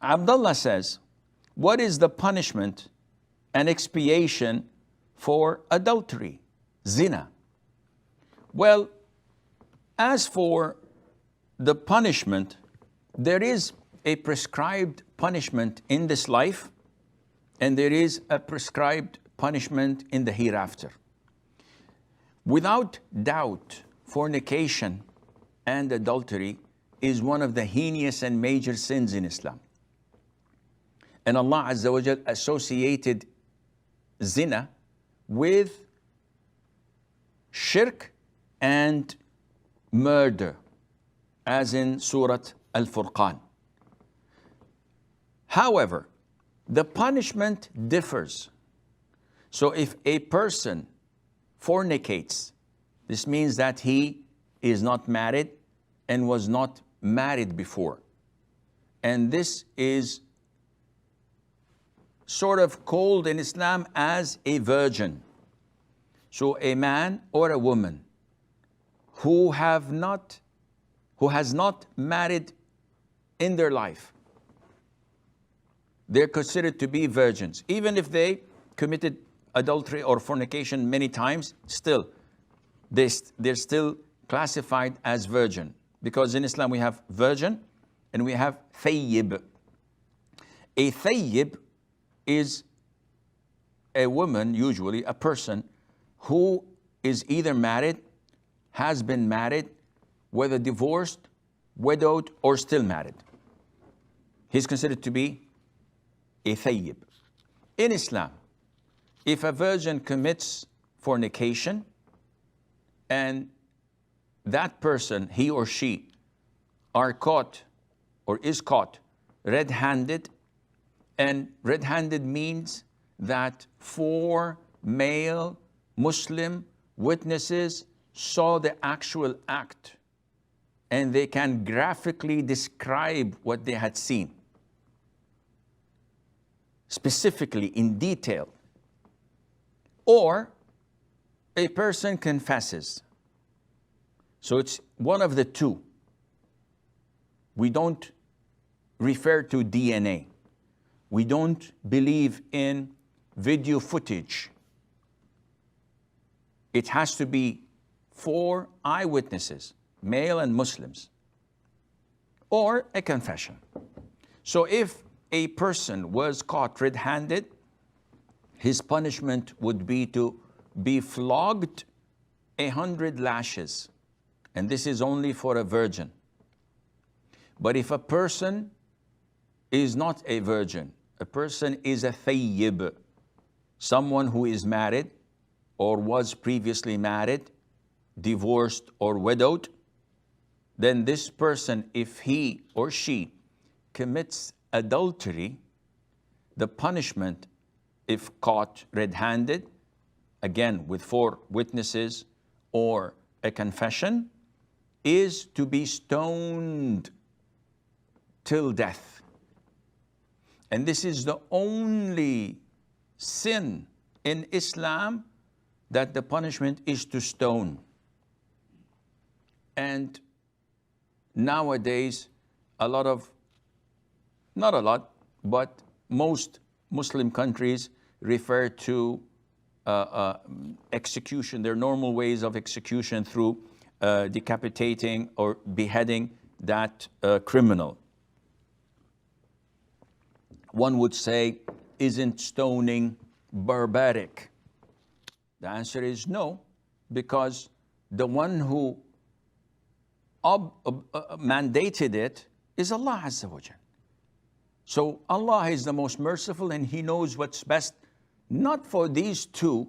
Abdullah says, what is the punishment and expiation for adultery, zina? Well, as for the punishment, there is a prescribed punishment in this life, and there is a prescribed punishment in the hereafter. Without doubt, fornication and adultery is one of the heinous and major sins in Islam. And Allah Azza wa Jal associated zina with shirk and murder, as in Surah Al-Furqan. However, the punishment differs. So if a person fornicates, this means that he is not married and was not married before. And this is sort of called in Islam as a virgin. So a man or a woman who has not married in their life, they're considered to be virgins. Even if they committed adultery or fornication many times, still, they're still classified as virgin. Because in Islam we have virgin and we have thayyib. A thayyib is a woman, usually a person, who is either married, has been married, whether divorced, widowed, or still married. He's considered to be a thayyib. In Islam, if a virgin commits fornication and that person, he or she, are caught or is caught red-handed, and red-handed means that 4 male Muslim witnesses saw the actual act and they can graphically describe what they had seen, specifically in detail. Or a person confesses. So it's one of the two. We don't refer to DNA. We don't believe in video footage. It has to be 4 eyewitnesses, male and Muslims, or a confession. So if a person was caught red-handed, his punishment would be to be flogged 100 lashes. And this is only for a virgin. But if a person is not a virgin, a person is a thayyib, someone who is married or was previously married, divorced or widowed, then this person, if he or she commits adultery, the punishment, if caught red-handed, again with 4 witnesses or a confession, is to be stoned till death. And this is the only sin in Islam that the punishment is to stone. And nowadays, not a lot, but most Muslim countries refer to execution, their normal ways of execution, through decapitating or beheading that criminal. One would say, isn't stoning barbaric? The answer is no, because the one who mandated it is Allah Azza wa Jal. So Allah is the most merciful and He knows what's best, not for these 2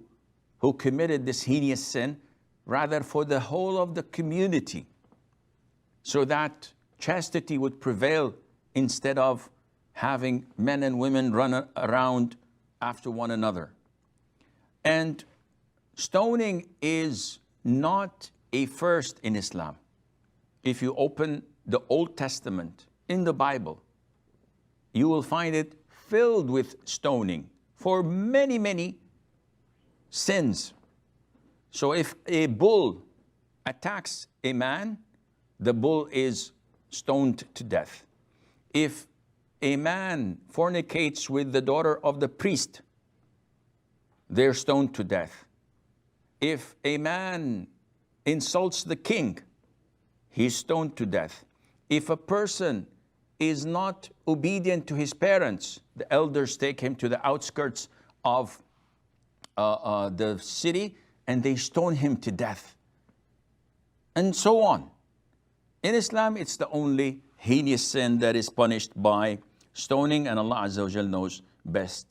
who committed this heinous sin, rather for the whole of the community, so that chastity would prevail instead of having men and women run around after one another. And stoning is not a first in Islam. If you open the Old Testament in the Bible, you will find it filled with stoning for many, many sins. So if a bull attacks a man, the bull is stoned to death. If a man fornicates with the daughter of the priest, they're stoned to death. If a man insults the king, he's stoned to death. If a person is not obedient to his parents, the elders take him to the outskirts of the city and they stone him to death. And so on. In Islam, it's the only heinous sin that is punished by stoning, and Allah Azza wa Jal knows best